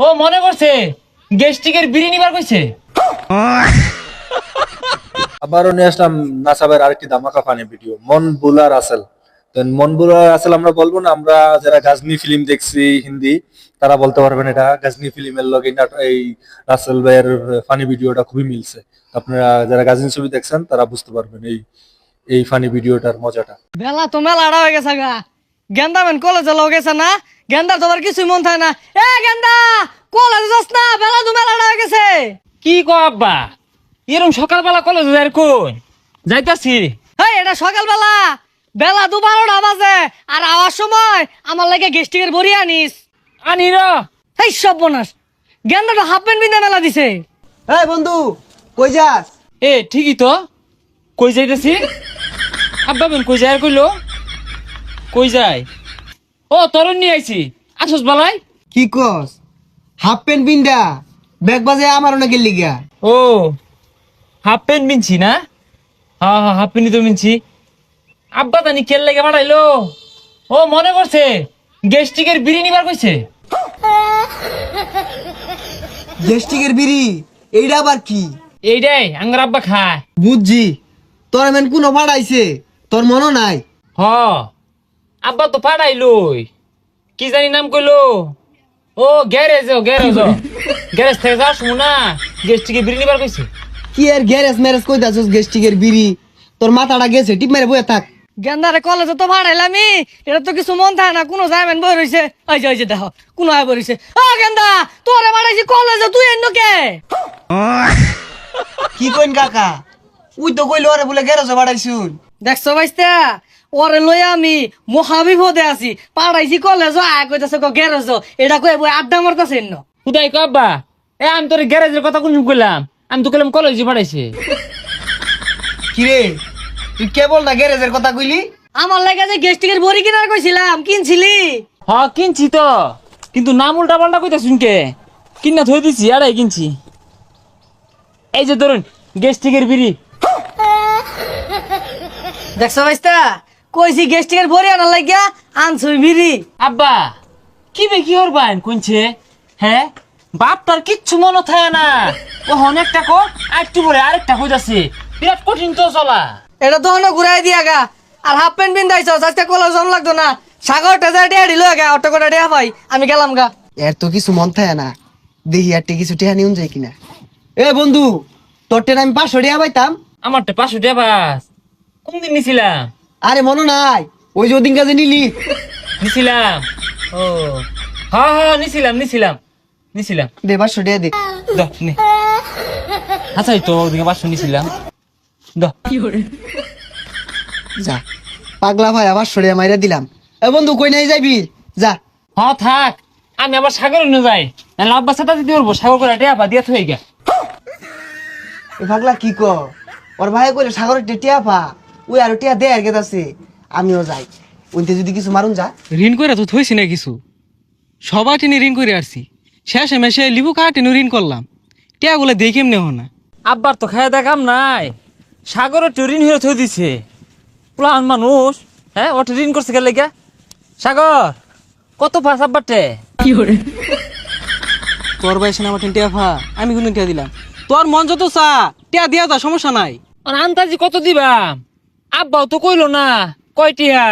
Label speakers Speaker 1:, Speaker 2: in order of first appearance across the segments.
Speaker 1: ও মনে করছে গেস্টিকের বিড়ি নিবার কইছে।
Speaker 2: আবারও নিয়ে আসলাম নাসাবের আরেকটি ধামাকা ফানি ভিডিও, মন বুলা রাসেল। তো মন বুলা রাসেল আমরা বলবো না, আমরা যারা গাজনি ফিল্ম দেখছি হিন্দি তারা বলতে পারবেন এটা গাজনি ফিল্মের লগে এই রাসেল ভাইয়ের ফানি ভিডিওটা খুবই মিলছে। আপনারা যারা গাজনি ছবি দেখছেন তারা বুঝতে পারবেন এই এই ফানি ভিডিওটার মজাটা।
Speaker 3: বেলা তো মেলাটা হয়ে গেছে গা। গেন্দা মেন কলেজে লও গেছে না, গেন্দার তো আবার কিছুই মন থাকে না। এ গেন্দা, কলেজে যাস না, বেলা তো মেলাটা হয়ে গেছে।
Speaker 1: কি কো আব্বা, এরকম সকালবেলা কলেজ যাই কোন যাইতাছি।
Speaker 3: হেই, এটা সকালবেলা, বেলা 12টা বাজে, আর আওয়ার সময় আমার লাগে গেস্টিকের বড়ি আনিস।
Speaker 1: আনি র।
Speaker 3: এই সব বনাস, গেন্দাটা হাফ প্যান্ট বিন্দা মেলা দিছে।
Speaker 4: এই বন্ধু, কই যাস?
Speaker 1: এ ঠিকই তো, কই যাইতাছি? আব্বা বেন কই যায় আর কইলো? কই যায়? ও তরুণ নিয়ে আইছি, আসস বালাই।
Speaker 4: কি কস? হাফ প্যান্ট বিন্দা ব্যাগ বাজে আমার না গেলি গিয়া।
Speaker 1: ও হাফ প্যান্ট বিনছি না? হ্যাঁ হ্যাঁ, হাফ প্যান্টই তো বিনছি। আব্বা জানি কেল লেগে বাড়াইলো। ও মনে করছে গেস্টিকের বিড়ি নিবার কইছে।
Speaker 4: গেস্টিকের বিড়ি, এইটা আবার কি?
Speaker 1: এইটাই আঙ্গার আব্বা খায়।
Speaker 4: বুঝছি, তোর মেন কোন পাঠাইছে তোর মনে নাই?
Speaker 1: হ আব্বা তো পাঠাইলই, কি জানি নাম কইলো। ও গ্যারেজ গ্যারেজ গ্যারেজ থেকে যাস না, গেস্টিকে বিড়ি নিবার কইছে।
Speaker 4: কি এর গ্যারেজ ম্যারেজ কই দাসস? গেস্টিকের বিড়ি তোর মাথাটা গেছে, টিপ মেরে বয়ে থাক।
Speaker 3: গেন্দারে কলেজে তো ভাড়াইলামি, এটা তো কিছু মন থাকে না। কোনো যাইবেন বই রইছে, ওই যে দেখো কোনো আয় বইছে। ও গেন্দা, তোরে ভাড়াইছি কলেজে, তুই এন্ন কে?
Speaker 4: কি কইন কাকা? উই তো কইলো আরে বলে গ্যারেজে পাঠাইছুন।
Speaker 3: দেখছো ভাইস্তা, ওরে লই আমি মহাবিপদে আছি। পাড়াইছি কলেজ, আয় কইতাছে গ্যারেজ, এটা কই বই আড্ডা মারতাছে এন্ন।
Speaker 1: খুদাই কো আব্বা, এ আমি তোর গ্যারেজের কথা কোন কইলাম? আমি তো কইলাম কলেজে পাঠাইছে।
Speaker 4: কি রে, তুই কেবল না গ্যারেজের কথা কইলি?
Speaker 3: আমার লাগে যে গেস্টিকের বড়ি কিনার কইছিলাম, কিনছিলি?
Speaker 1: হ কিনছি তো, কিন্তু নাম উল্টা পাল্টা কইতাছুন কে? কিনা থই দিছি আড়াই কিনছি। এই যে ধরুন গেস্টিকের বিড়ি।
Speaker 3: দেখছো ভাইস্তা, কইছি গেস্টিকের বড়ি আনার লাগিয়া, আনছুই বিড়ি।
Speaker 1: আব্বা কি বে কি হরবান কোনছে? হ্যাঁ বাপ তার কিচ্ছু মনে থাকে না। ও অনেকটা কো আরেকটু পরে আরেকটা কইতাছে, বিরাট কঠিন তো চলা।
Speaker 3: এটা তো হনো ঘুরাই দিয়া গা। আর হাফ প্যান্ট বিন্দাইছ, আজকে কলেজ জন লাগতো না। সাগরটা যা টিয়া দিল গা, অটো করে টিয়া পাই, আমি গেলাম গা।
Speaker 4: এর তো কিছু মন থাকে না, দেখি আর কিছু টেহা নিউন যায় কিনা। এ বন্ধু, তোর টেন আমি 500 টাকা পাইতাম।
Speaker 1: আমারটা 500 টাকা বাস। কোনদিন নিছিলাম?
Speaker 4: আরে মনে নাই, ওই যে ওদিন কাজে নিলি।
Speaker 1: নিছিলাম। ও হ্যাঁ হ্যাঁ নিছিলাম নিছিলাম নিছিলাম।
Speaker 4: দে 500 টাকা দে।
Speaker 1: দাও নে। আচ্ছা এই তো ওদিকে 500 নিছিলাম। দাও।
Speaker 4: যা, পাগলা ভাই আবার 500 টাকা মাইরা দিলাম। এ বন্ধু, কই নাই যাইবি? যা।
Speaker 1: হ্যাঁ থাক, আমি আবার সাগরে নিয়ে যাই। নাহলে আব্বা সাথে দিতে পারবো, সাগর করে টেপা দিয়ে থই গা।
Speaker 4: এ পাগলা কি ক? ওর ভাই কইলে সাগরের টিয়া পা, ওই আর টিয়া দে আর গেতাছে। আমিও যাই, ওইতে যদি কিছু মারুন যা।
Speaker 5: ঋণ করে তো থইছি না কিছু, সবাই টেনে ঋণ করে আসছি। শেষে মেশে লিবু কাহা টেনে ঋণ করলাম, টিয়াগুলো দিয়ে কেমনে হো না।
Speaker 1: আব্বার তো খায় দেখাম নাই, সাগরে ট্রেন হয়ে থই দিছে। প্লান মানুষ, হ্যাঁ ও ট্রেন করছে গেলে গা। সাগর কত পাস আব্বারটে?
Speaker 5: তোর বয়সে আমার টিয়া ফা, আমি কিন্তু টিয়া দিলাম। তোর মন যত চা টিয়া দিয়া যা, সমস্যা নাই।
Speaker 1: আর আন্তাজি কত দিবাম? আব্বাও তো কইলো না কয়টিয়া।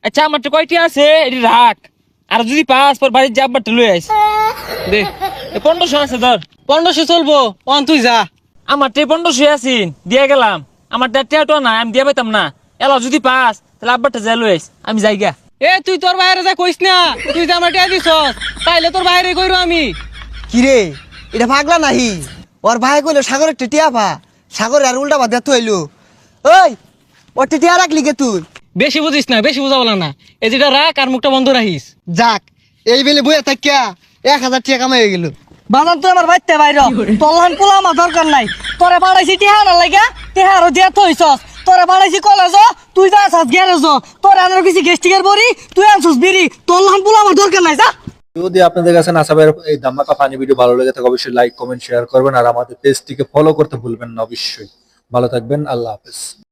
Speaker 1: আচ্ছা আমারটা কয়টিয়া আছে এটি রাখ, আর যদি পাস পর বাড়ির যে আব্বারটা লই আইস
Speaker 5: দে
Speaker 1: 1500 আছে ধর।
Speaker 5: 1500 চলবো, অন তুই যা।
Speaker 1: আমার 1500 আছিন দিয়ে গেলাম। আমার টেয়াটো না, আমি দিয়ে পাইতাম না। এলা যদি পাস তাহলে আব্বারটা যাই লই আইস, আমি যাই গা।
Speaker 5: এ তুই তোর বাইরে যা কইস না, তুই যে আমার টিয়া দিছস তাইলে তোর বাইরে কইরো আমি।
Speaker 4: কি রে, এটা পাগলা নাহি? ওর ভাই কইলো সাগরের টিয়া পা, সাগর আর উল্টা বাদ দেয়া থইলো। ওই, ওর টিয়া রাখলি কে তুই?
Speaker 5: বেশি বুঝিস না, বেশি বুঝা বলা না। এই যেটা রাখ আর মুখটা বন্ধ রাখিস।
Speaker 4: যাক, এই বেলে বইয়া থাকিয়া 1000 টাকা কামাই হয়ে গেল।
Speaker 3: বাজার তো আমার বাইতে বাইর, তলহান পোলা আমার দরকার নাই। তোরে বাড়াইছি টিহা আনার লাগিয়া, টিহারও দিয়া থইছস। তোরে বাড়াইছি কলেজ, তুই যা আসাস গ্যারেজ। তোরে আনার কিছু গেস্টিকের বড়ি, তুই আনছস বিড়ি। তলহান পোলা আমার দরকার নাই, যা।
Speaker 2: যদি আপনাদের কাছে নাসাবের এই ধামাকা ফানি ভিডিও ভালো লেগে থাকে অবশ্যই লাইক কমেন্ট শেয়ার করবেন, আর আমাদের পেজটিকে ফলো করতে ভুলবেন না অবশ্যই। ভালো থাকবেন, আল্লাহ হাফেজ।